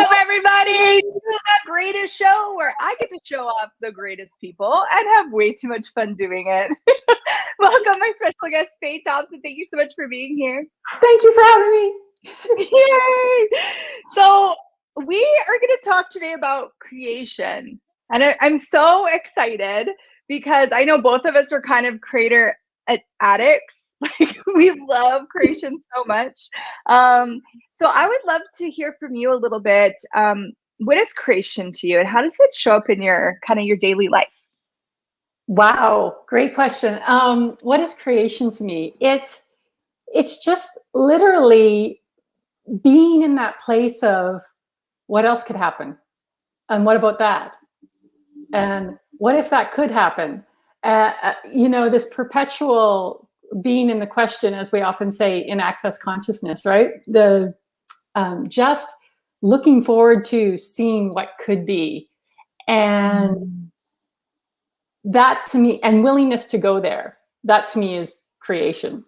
up, everybody, to the greatest show where I get to show off the greatest people and have way too much fun doing it. Welcome, my special guest, Fay Thompson. Thank you so much for being here. Thank you for having me. Yay! So we are going to talk today about creation. And I'm so excited because I know both of us are kind of creator addicts. Like, we love creation so much. So I would love to hear from you a little bit. What is creation to you, and how does it show up in your your daily life? Wow, great question. What is creation to me? It's just literally being in that place of what else could happen, and what about that, and what if that could happen? This perpetual being in the question, as we often say in Access Consciousness, right? The just looking forward to seeing what could be, and that to me, and willingness to go there, that to me is creation.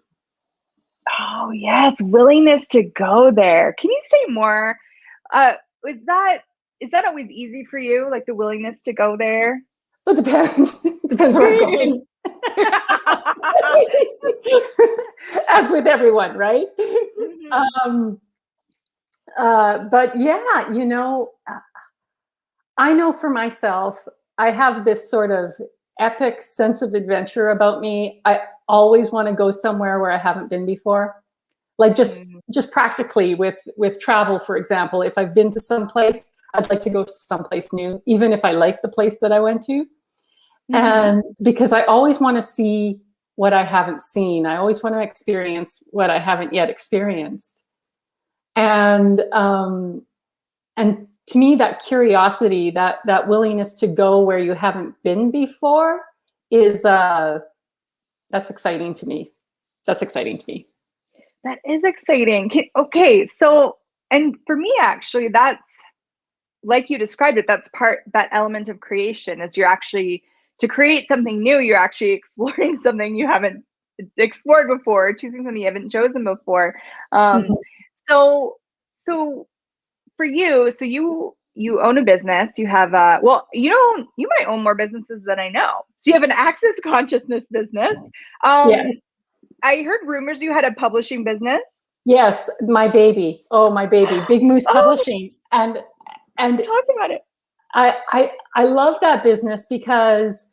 Oh yes, willingness to go there. Can you say more? Is that always easy for you, like the willingness to go there? It depends. It depends where I'm going. As with everyone, right? But yeah, I know for myself, I have this sort of epic sense of adventure about me. I always want to go somewhere where I haven't been before. Like just practically with travel, for example, if I've been to some place, I'd like to go someplace new, even if I like the place that I went to. And because I always want to see what I haven't seen. I always want to experience what I haven't yet experienced. And to me, that curiosity, that willingness to go where you haven't been before is that's exciting to me. That's exciting to me. That is exciting. Okay, so, and for me, actually, that's like you described it. That's that element of creation is you're actually, to create something new, you're actually exploring something you haven't explored before, choosing something you haven't chosen before. So for you, so you own a business. You have you might own more businesses than I know. So you have an Access Consciousness business. Yes. I heard rumors you had a publishing business. Yes, my baby. Oh, my baby, Big Moose Publishing, and talk about it. I love that business because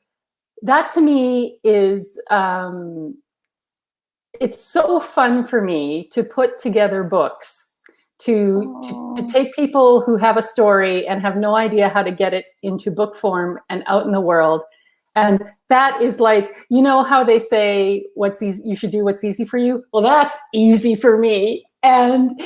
that to me is it's so fun for me to put together books, to take people who have a story and have no idea how to get it into book form and out in the world. And that is like, how they say what's easy, you should do what's easy for you. Well, that's easy for me. And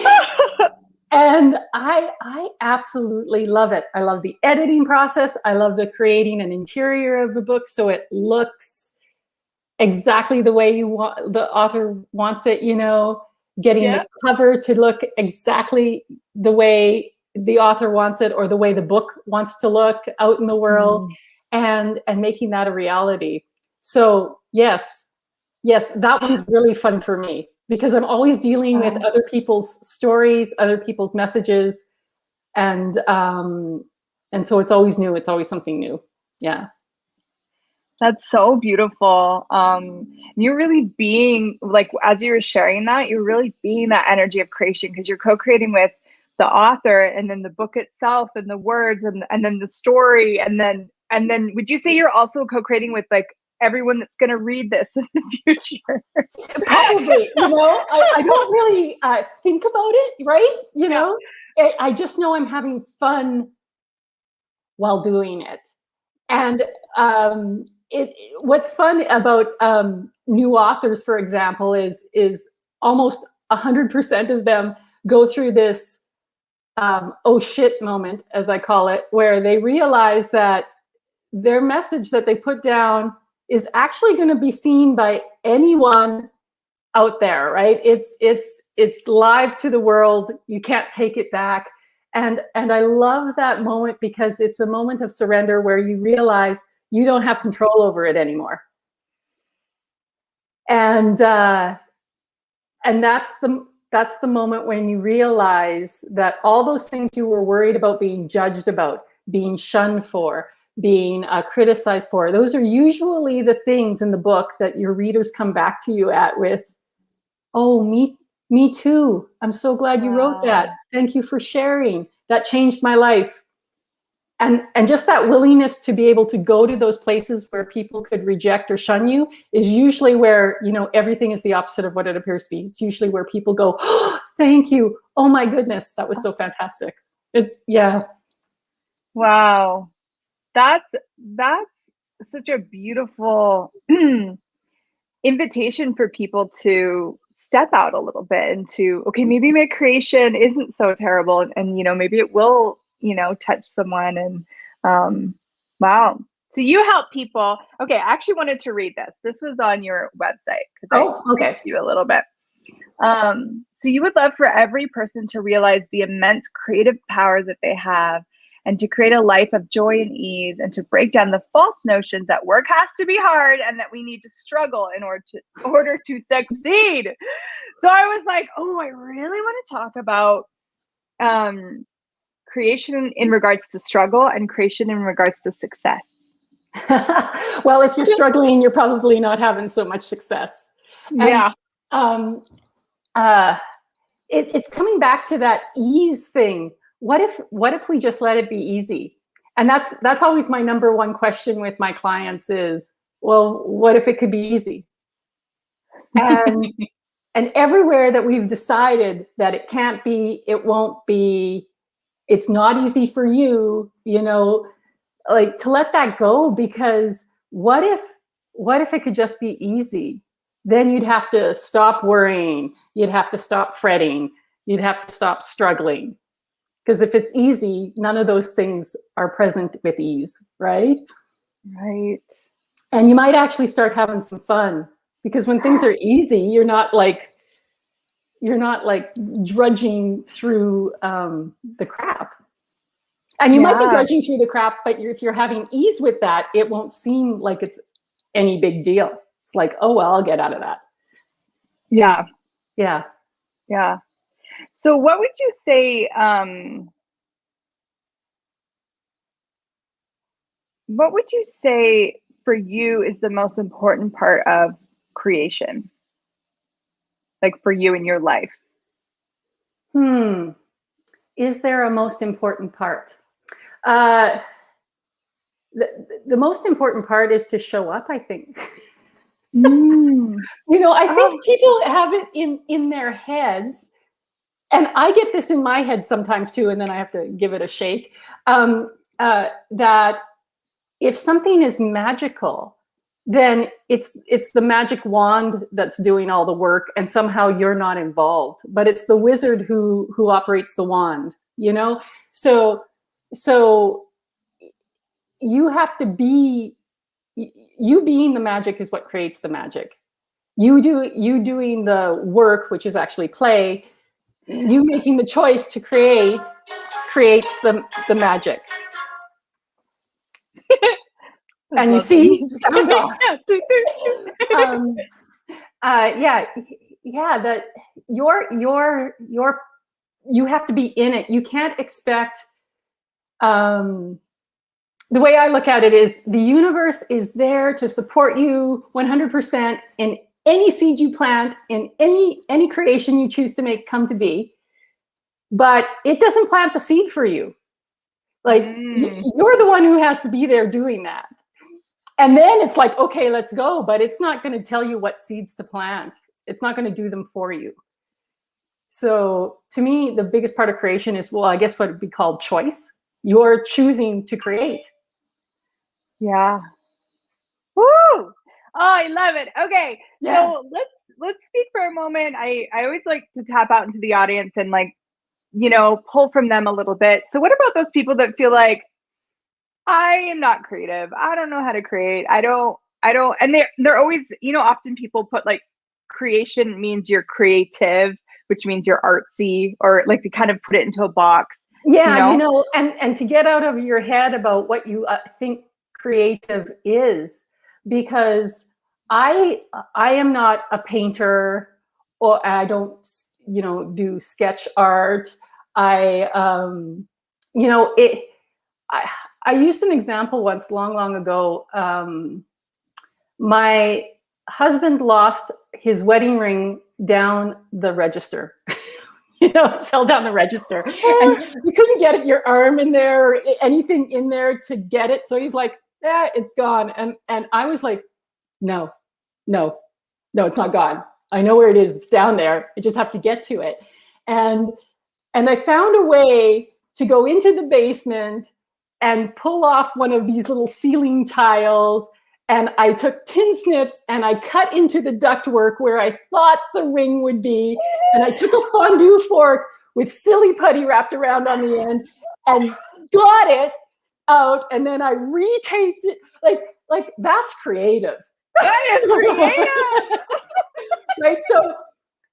I absolutely love it. I love the editing process. I love the creating an interior of the book so it looks exactly the way the author wants it, getting the cover to look exactly the way the author wants it, or the way the book wants to look out in the world, and making that a reality. So yes, that one's really fun for me because I'm always dealing with other people's stories, other people's messages, and so it's always new. It's always something new. Yeah. That's so beautiful. You're really being, like, as you were sharing that, you're really being that energy of creation, because you're co-creating with the author, and then the book itself, and the words, and then the story, and then would you say you're also co-creating with like everyone that's going to read this in the future? Probably. I don't really think about it, right? I just know I'm having fun while doing it. And what's fun about new authors, for example, is almost 100% of them go through this oh shit moment, as I call it, where they realize that their message that they put down is actually going to be seen by anyone out there, right? It's live to the world. You can't take it back. And I love that moment because it's a moment of surrender where you realize you don't have control over it anymore. And that's that's the moment when you realize that all those things you were worried about being judged about, being shunned for, being criticized for, those are usually the things in the book that your readers come back to you at with, oh, me too. I'm so glad you wrote that. Thank you for sharing. That changed my life. And just that willingness to be able to go to those places where people could reject or shun you is usually where, you know, everything is the opposite of what it appears to be. It's usually where people go, oh, thank you. Oh my goodness, that was so fantastic. Yeah. Wow. That's such a beautiful invitation for people to step out a little bit and to, okay, maybe my creation isn't so terrible, and you know, maybe it will, you know, touch someone. And wow. So you help people. Okay, I actually wanted to read this. This was on your website because I okay. read to you a little bit. So you would love for every person to realize the immense creative power that they have, and to create a life of joy and ease, and to break down the false notions that work has to be hard and that we need to struggle in order to succeed. So I was like, oh, I really want to talk about creation in regards to struggle and creation in regards to success. Well, if you're struggling, you're probably not having so much success. Yeah. And, it's coming back to that ease thing. What if we just let it be easy? And that's always my number one question with my clients is, well, what if it could be easy? And everywhere that we've decided that it can't be, it won't be, it's not easy for you, you know, like to let that go, because what if it could just be easy? Then you'd have to stop worrying. You'd have to stop fretting. You'd have to stop struggling. Because if it's easy, none of those things are present with ease, right? Right. And you might actually start having some fun, because when things are easy, you're not like drudging through the crap. And you might be drudging through the crap, but if you're having ease with that, it won't seem like it's any big deal. It's like, oh, well, I'll get out of that. Yeah. Yeah. Yeah. So what would you say, for you is the most important part of creation? Like for you in your life? Is there a most important part? The most important part is to show up, I think. You know, I think people have it in their heads, and I get this in my head sometimes too, and then I have to give it a shake, that if something is magical, then it's the magic wand that's doing all the work, and somehow you're not involved, but it's the wizard who operates the wand, you know? So you have to be, you being the magic is what creates the magic. You doing the work, which is actually play, you making the choice to create creates the magic. And you see, sound off. That you have to be in it. You can't expect, the way I look at it is the universe is there to support you 100% in any seed you plant, in any creation you choose to make come to be, but it doesn't plant the seed for you. Like you're the one who has to be there doing that. And then it's like, okay, let's go, but it's not going to tell you what seeds to plant. It's not going to do them for you. So to me, the biggest part of creation is, well, I guess what would be called choice. You're choosing to create. Yeah. Woo! Oh, I love it. Okay. Yeah. So let's speak for a moment. I always like to tap out into the audience and, like, you know, pull from them a little bit. So what about those people that feel like, I am not creative. I don't know how to create. I don't, and they're always, you know, often people put like creation means you're creative, which means you're artsy, or like they kind of put it into a box. Yeah, you know, and to get out of your head about what you think creative is, because I am not a painter, or I don't, do sketch art. I used an example once long ago. My husband lost his wedding ring down the register. It fell down the register, and you couldn't get your arm in there or anything in there to get it. So he's like, it's gone. And I was like, no, it's not gone. I know where it is. It's down there. I just have to get to it. And I found a way to go into the basement and pull off one of these little ceiling tiles. And I took tin snips and I cut into the ductwork where I thought the ring would be. And I took a fondue fork with silly putty wrapped around on the end and got it out. And then I retaped it. Like that's creative. That is creative. Right.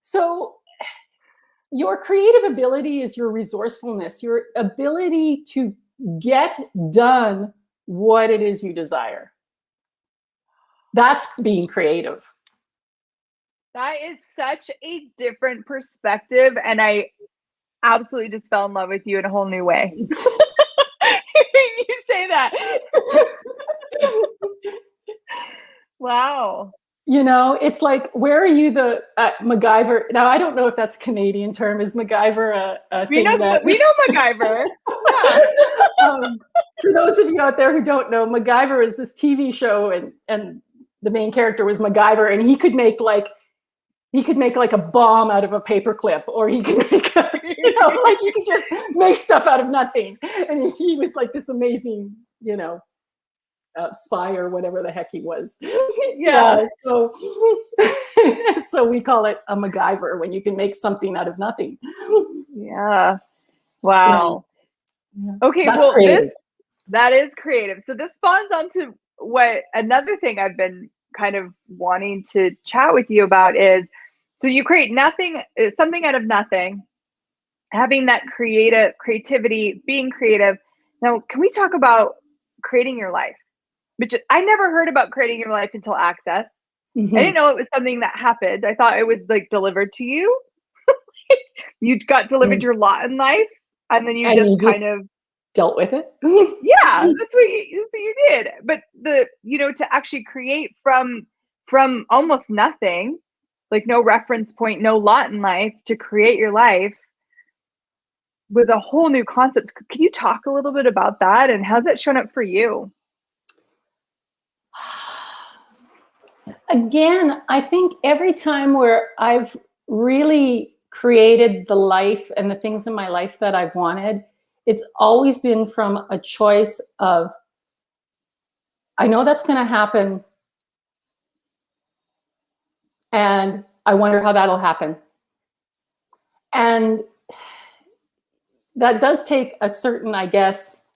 So your creative ability is your resourcefulness, your ability to get done what it is you desire. That's being creative. That is such a different perspective. And I absolutely just fell in love with you in a whole new way. Hearing you say that. Wow. It's like, where are you the MacGyver? Now, I don't know if that's a Canadian term. Is MacGyver a thing? We know MacGyver. Yeah. For those of you out there who don't know, MacGyver is this TV show, and the main character was MacGyver, and he could make like a bomb out of a paperclip, or he could make like you could just make stuff out of nothing. And he was like this amazing, spy or whatever the heck he was. Yeah. So we call it a MacGyver when you can make something out of nothing. Yeah. Wow. Yeah. Okay. That's creative. That is creative. So this spawns onto another thing I've been kind of wanting to chat with you about is, so you create something out of nothing, having that creativity, being creative. Now, can we talk about creating your life? Which I never heard about creating your life until Access. Mm-hmm. I didn't know it was something that happened. I thought it was like delivered to you. You got delivered your lot in life, and then you just kind of dealt with it. Yeah, that's what you did. But to actually create from almost nothing, like no reference point, no lot in life, to create your life was a whole new concept. Can you talk a little bit about that, and how's it shown up for you? Again, I think every time where I've really created the life and the things in my life that I've wanted, it's always been from a choice of, I know that's going to happen, and I wonder how that'll happen. And that does take a certain, I guess,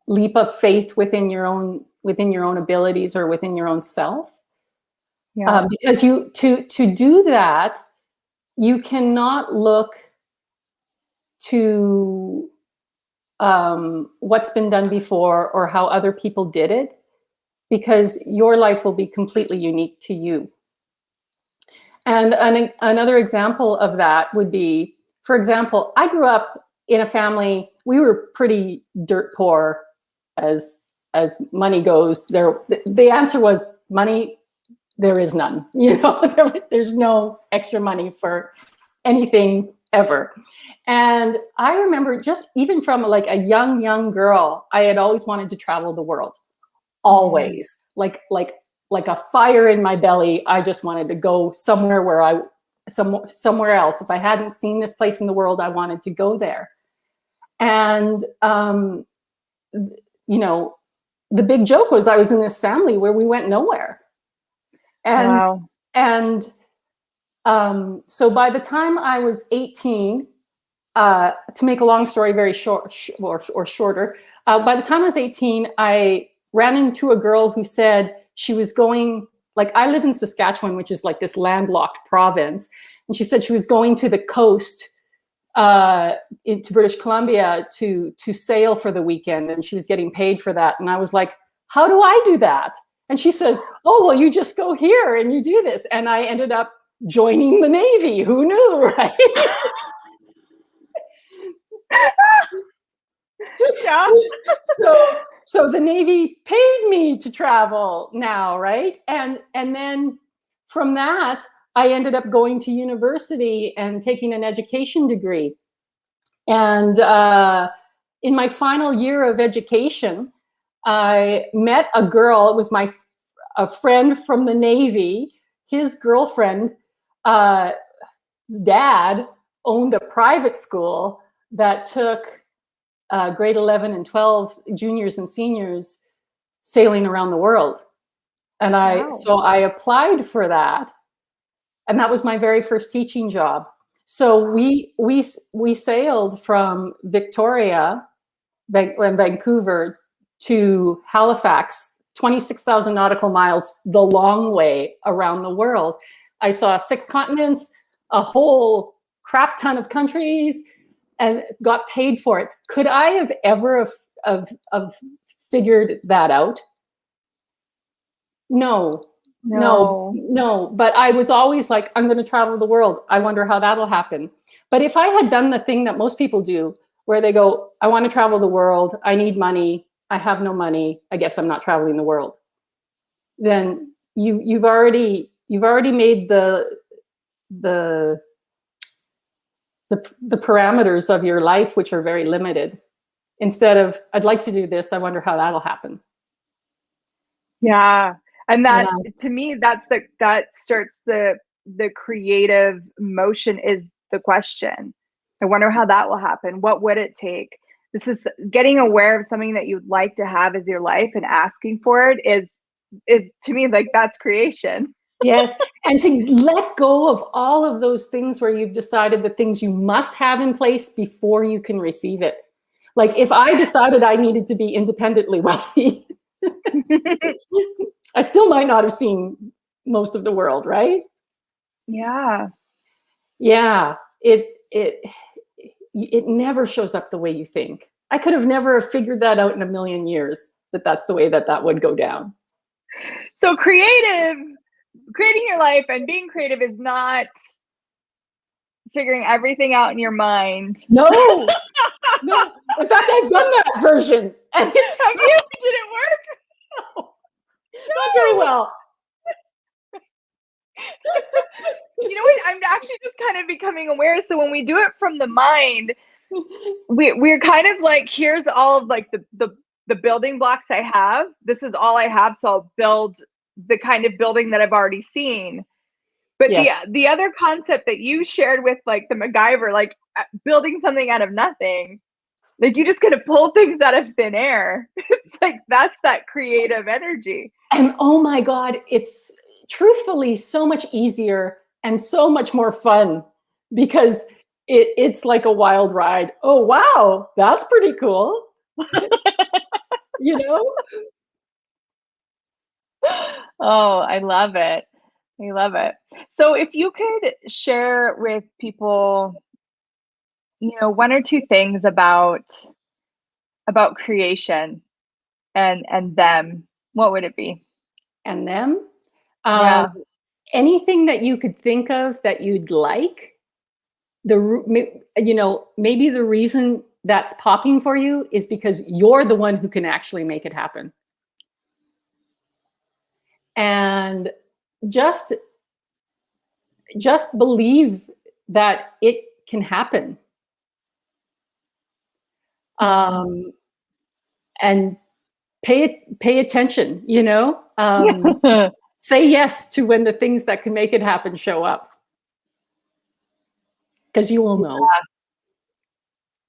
leap of faith within your own abilities or within your own self. Yeah. Because to do that, you cannot look to what's been done before or how other people did it, because your life will be completely unique to you. And another example of that would be, for example, I grew up in a family, we were pretty dirt poor as money goes. The answer was money. There is none, there's no extra money for anything ever. And I remember just even from like a young girl, I had always wanted to travel the world, always like a fire in my belly. I just wanted to go somewhere somewhere else. If I hadn't seen this place in the world, I wanted to go there. And, the big joke was I was in this family where we went nowhere. And, wow. And so by the time I was 18, to make a long story very short or shorter, by the time I was 18, I ran into a girl who said she was going, like, I live in Saskatchewan, which is like this landlocked province. And she said she was going to the coast into British Columbia to sail for the weekend, and she was getting paid for that. And I was like, how do I do that? And she says, oh, well, you just go here and you do this. And I ended up joining the Navy. Who knew, right? Yeah. So the Navy paid me to travel now, right? And then from that, I ended up going to university and taking an education degree. And in my final year of education, I met a girl. It was a friend from the Navy. His girlfriend, his dad owned a private school that took grade 11 and 12 juniors and seniors sailing around the world. And so I applied for that. And that was my very first teaching job. So we sailed from Victoria, Vancouver, to Halifax, 26,000 nautical miles, the long way around the world. I saw 6 continents, a whole crap ton of countries, and got paid for it. Could I have ever have figured that out? No. But I was always like, I'm going to travel the world. I wonder how that'll happen. But if I had done the thing that most people do, where they go, I want to travel the world. I need money. I have no money. I guess I'm not traveling the world. Then you've already made the parameters of your life, which are very limited. Instead of, I'd like to do this. I wonder how that'll happen. Yeah. And that, to me, that starts the creative motion, is the question. I wonder how that will happen. What would it take? This is getting aware of something that you'd like to have as your life and asking for it is to me, like, that's creation. Yes. And to let go of all of those things where you've decided the things you must have in place before you can receive it. Like, if I decided I needed to be independently wealthy, I still might not have seen most of the world, right? Yeah. Yeah. It never shows up the way you think. I could have never figured that out in a million years, that's the way that would go down. So creating your life and being creative is not figuring everything out in your mind. No. No. In fact, I've done that version. And Have you? Did it work? No. Not very well. You know what? I'm actually just kind of becoming aware. So when we do it from the mind, we're kind of like, here's all of like the building blocks I have. This is all I have. So I'll build the kind of building that I've already seen. But yes, the other concept that you shared with like the MacGyver, like building something out of nothing, like you just gotta pull things out of thin air. It's like, that's that creative energy. And oh my God, it's truthfully so much easier and so much more fun, because it's like a wild ride. Oh, wow, that's pretty cool. You know? Oh, I love it. I love it. So if you could share with people, one or two things about creation and them, what would it be? And them? Yeah. Anything that you could think of that you'd like. Maybe the reason that's popping for you is because you're the one who can actually make it happen. And just believe that it can happen. And pay attention, say yes to when the things that can make it happen show up. Because you will know. Yeah.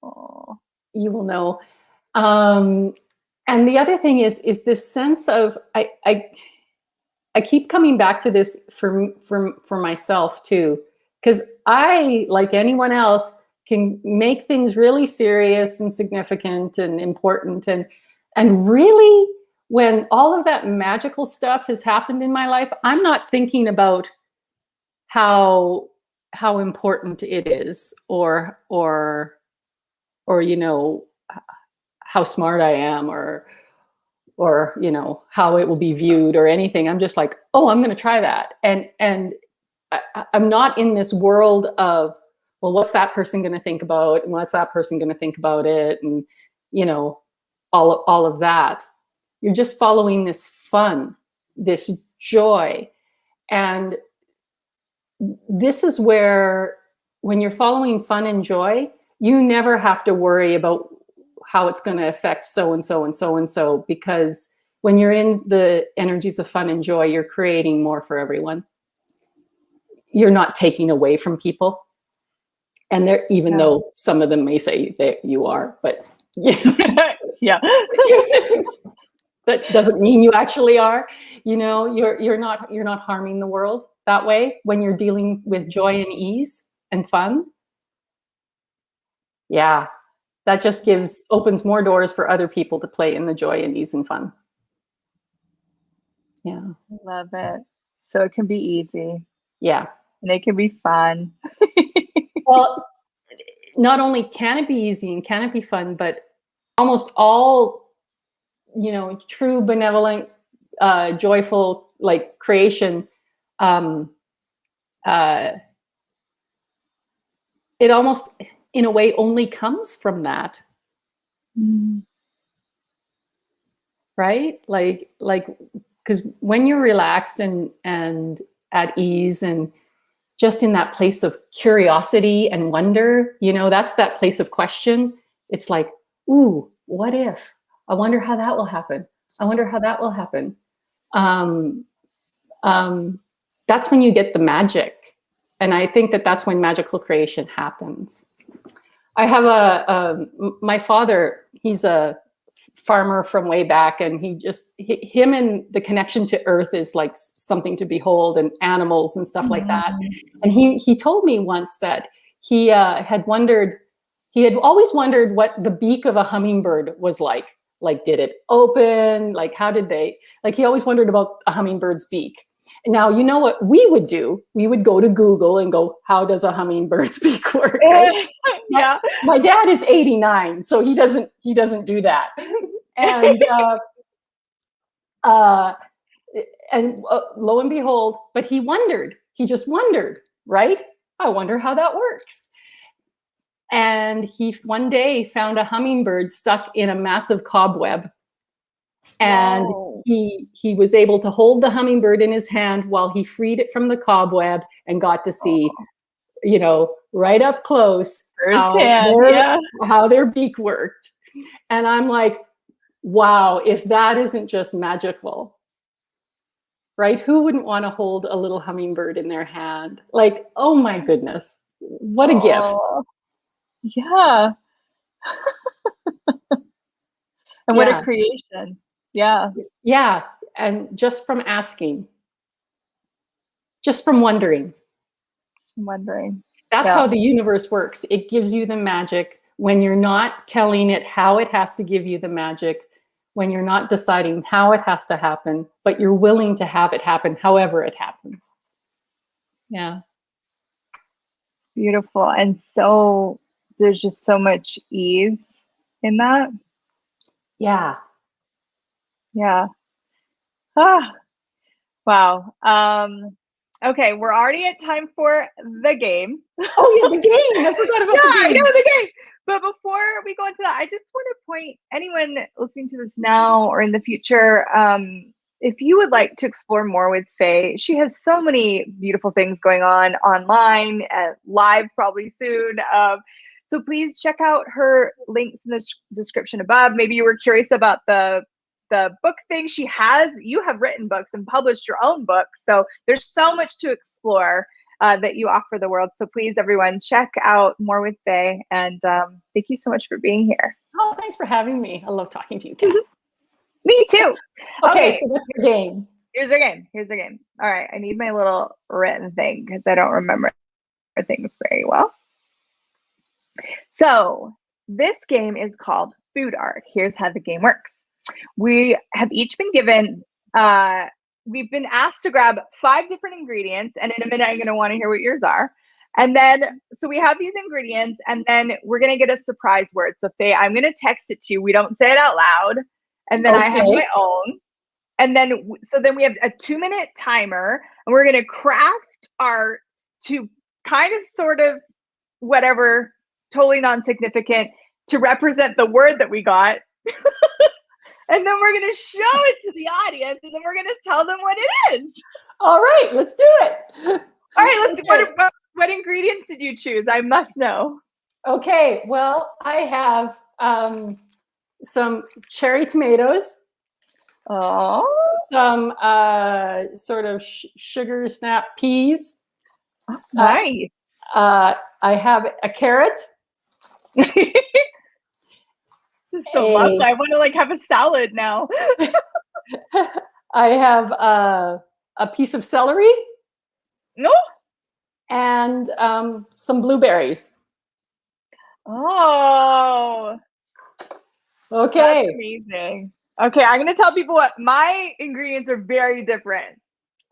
Oh. You will know. And the other thing is this sense of, I keep coming back to this for myself too, because I, like anyone else, can make things really serious and significant and important. And really, when all of that magical stuff has happened in my life, I'm not thinking about how important it is or how smart I am or how it will be viewed or anything. I'm just like, oh, I'm going to try that. And I'm not in this world of, well, what's that person going to think about, and what's that person going to think about it, and you know, all of that. You're just following this fun, this joy, and this is where, when you're following fun and joy, you never have to worry about how it's going to affect so and so and so and so, because when you're in the energies of fun and joy, you're creating more for everyone. You're not taking away from people. And there, even though some of them may say that you are, but yeah, yeah. that doesn't mean you actually are. You know, you're not harming the world that way when you're dealing with joy and ease and fun. Yeah, that just opens more doors for other people to play in the joy and ease and fun. Yeah, Love it. So it can be easy. Yeah, and it can be fun. Well, not only can it be easy and can it be fun, but almost all, you know, true benevolent, joyful, like, creation, it almost, in a way, only comes from that. Mm. Right? Like, because when you're relaxed and at ease and just in that place of curiosity and wonder, you know, that's that place of question. It's like, ooh, what if? I wonder how that will happen. I wonder how that will happen. That's when you get the magic. And I think that that's when magical creation happens. I have my father, he's a farmer from way back, and him and the connection to earth is like something to behold, and animals and stuff like that. And he told me once that he had always wondered what the beak of a hummingbird was like. Like, did it open? Like, how did they, like, he always wondered about a hummingbird's beak. Now, you know what we would do? We would go to Google and go, how does a hummingbird's beak work? Right? Yeah. My dad is 89, so he doesn't do that. And lo and behold, but he just wondered, right? I wonder how that works. And he one day found a hummingbird stuck in a massive cobweb. And he was able to hold the hummingbird in his hand while he freed it from the cobweb and got to see, you know, right up close how their beak worked. And I'm like, wow, if that isn't just magical, right? Who wouldn't want to hold a little hummingbird in their hand? Like, oh my goodness, what a gift. Yeah. And what a creation. Yeah. Yeah. And just from asking, just from wondering. That's how the universe works. It gives you the magic when you're not telling it how it has to give you the magic, when you're not deciding how it has to happen, but you're willing to have it happen however it happens. Yeah. Beautiful. And so there's just so much ease in that. Yeah. Yeah. Ah. Wow. Okay, we're already at time for the game. Oh yeah, the game. I forgot about the game. I know, the game. But before we go into that, I just want to point anyone listening to this now or in the future, if you would like to explore more with Fay, she has so many beautiful things going on online, live probably soon. So please check out her links in the description above. Maybe you were curious about the book thing she has. You have written books and published your own book. So there's so much to explore that you offer the world. So please, everyone, check out more with Fay. And thank you so much for being here. Oh, thanks for having me. I love talking to you, Cass. Me too. Okay, so what's the game? Here's the game. All right, I need my little written thing because I don't remember things very well. So this game is called Food Art. Here's how the game works. We have each been given, we've been asked to grab 5 different ingredients, and in a minute I'm going to want to hear what yours are. And then, so we have these ingredients, and then we're going to get a surprise word. So Fay, I'm going to text it to you. We don't say it out loud. And then I have my own. And then, so then we have a 2-minute timer, and we're going to craft shift art to kind of sort of whatever, totally non-significant, to represent the word that we got. And then we're going to show it to the audience, and then we're going to tell them what it is. All right, let's do it. All right, let's. Okay. What ingredients did you choose? I must know. Okay, well, I have some cherry tomatoes. Oh. Some sort of sugar snap peas. Nice. I have a carrot. This is so much. I want to like have a salad now. I have a piece of celery. No. And some blueberries. Oh. Okay. That's amazing. Okay, I'm going to tell people what my ingredients are very different.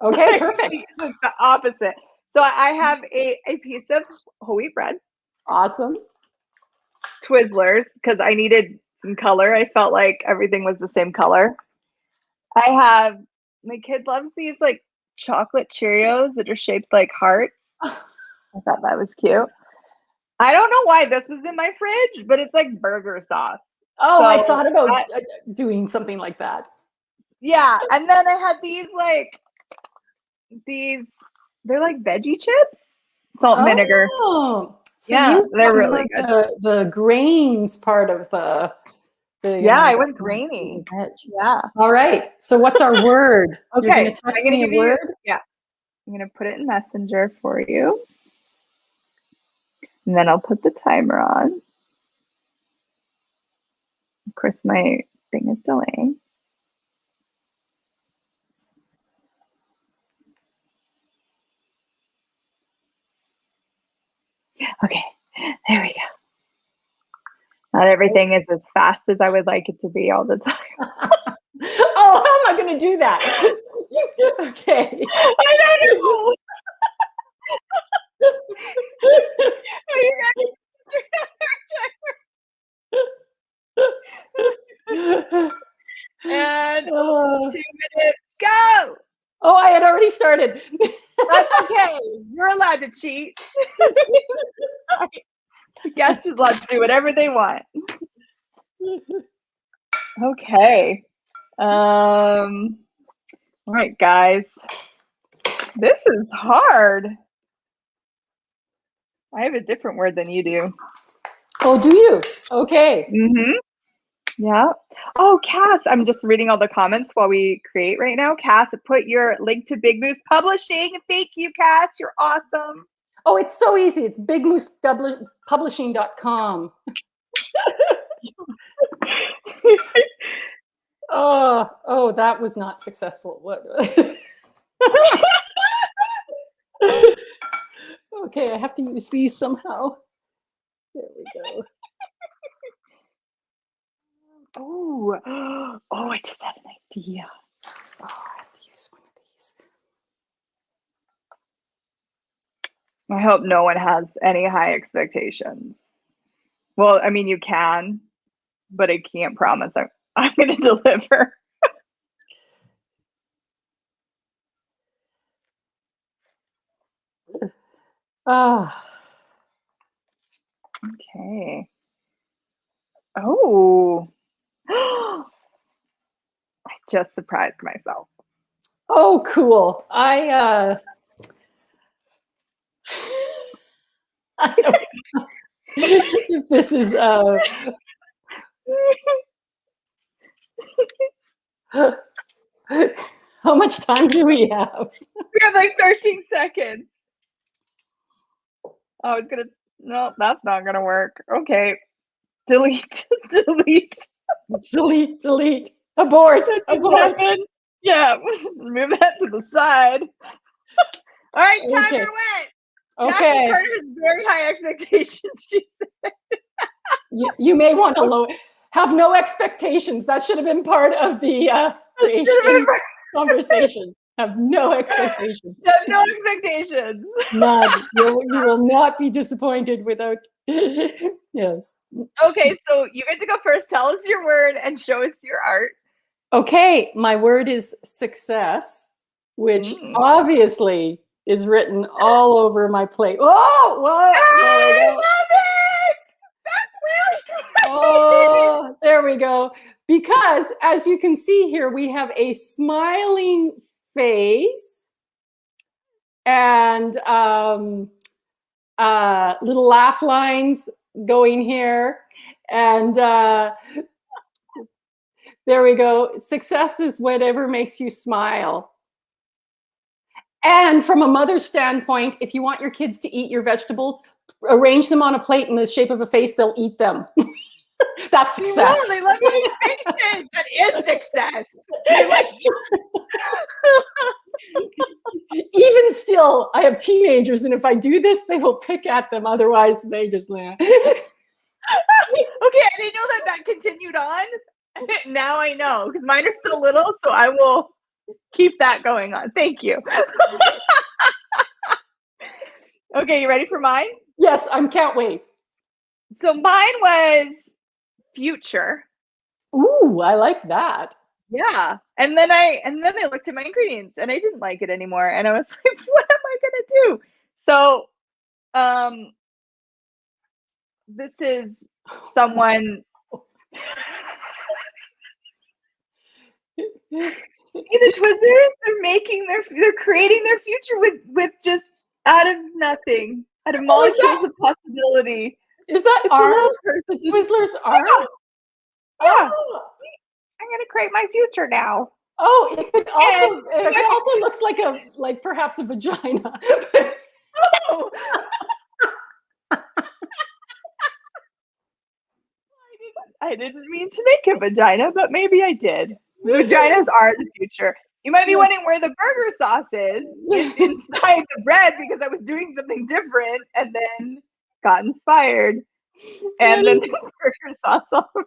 Okay, perfect. It's the opposite. So I have a piece of whole wheat bread. Awesome. Twizzlers, because I needed some color. I felt like everything was the same color. I have, my kid loves these like chocolate Cheerios that are shaped like hearts. I thought that was cute. I don't know why this was in my fridge, but it's like burger sauce. Oh, so I thought about doing something like that. Yeah, and then I had these, they're like veggie chips, salt and vinegar. Oh, so yeah, they're really good. The grains part of the yeah, I went grainy. Yeah. All right. So what's our word? Okay, You're gonna text me a word? Yeah, I'm gonna put it in Messenger for you, and then I'll put the timer on. Of course, my thing is delaying. Okay, there we go. Not everything is as fast as I would like it to be all the time. Oh, how am I going to do that? Okay. I don't know. Are you ready? And 2 minutes, go. Oh, I had already started. That's okay. You're allowed to cheat. Guests is allowed to do whatever they want. Okay. All right, guys. This is hard. I have a different word than you do. Oh, do you? Okay. Mm-hmm. Yeah. Oh, Cass, I'm just reading all the comments while we create right now. Cass, put your link to Big Moose Publishing. Thank you, Cass. You're awesome. Oh, it's so easy. It's bigmoosepublishing.com. Oh, that was not successful. What? Okay, I have to use these somehow. There we go. Oh, I just had an idea. Oh, I have to use one of these. I hope no one has any high expectations. Well, I mean, you can, but I can't promise I'm going to deliver. Okay. Oh. I just surprised myself. Oh, cool. I don't know if this is how much time do we have? We have like 13 seconds. Oh, it's gonna, no, that's not gonna work. Okay. Delete. Delete. Abort. Yeah, move that to the side. All right, timer went. Okay. Jackie Carter has very high expectations. She said. You may want to have no expectations. That should have been part of the creation conversation. Have no expectations. No expectations. None. You will not be disappointed without. Yes. Okay, so you get to go first. Tell us your word and show us your art. Okay, my word is success, which obviously is written all over my plate. Oh, whoa! I love it! That's really Oh, there we go. Because as you can see here, we have a smiling face and little laugh lines going here. And there we go. Success is whatever makes you smile. And from a mother's standpoint, if you want your kids to eat your vegetables, arrange them on a plate in the shape of a face, they'll eat them. That's success. They love eating faces. That is success. They like Even still, I have teenagers, and if I do this, they will pick at them. Otherwise, they just laugh. Okay, I didn't know that continued on. Now I know, because mine are still little, so I will keep that going on. Thank you. Okay, you ready for mine? Yes, I can't wait. So mine was future. Ooh, I like that. Yeah. And then I looked at my ingredients and I didn't like it anymore. And I was like, what am I gonna do? So this is someone the Twizzlers, they're creating their future with just out of nothing, out of molecules of possibility. Is that ours? The Twizzlers ours? Yeah. I'm gonna create my future now. Oh, it also looks like perhaps a vagina. Oh. I didn't mean to make a vagina, but maybe I did. Vaginas are the future. You might be wondering where the burger sauce is. It's inside the bread because I was doing something different and then got inspired. And then the burger sauce all over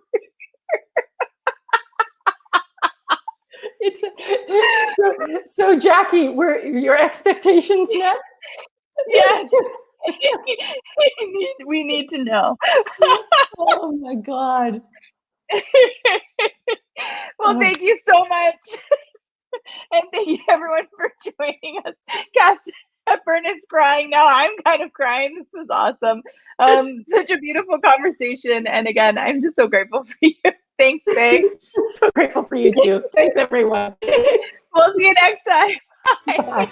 So Jackie, were your expectations met? Yes. we need to know. Oh my God. Well, thank you so much. And thank you everyone for joining us. Cassy is crying now. I'm kind of crying. This was awesome. Such a beautiful conversation. And again, I'm just so grateful for you. Thanks, Fay. So grateful for you too. Thanks, everyone. We'll see you next time. Bye. Bye.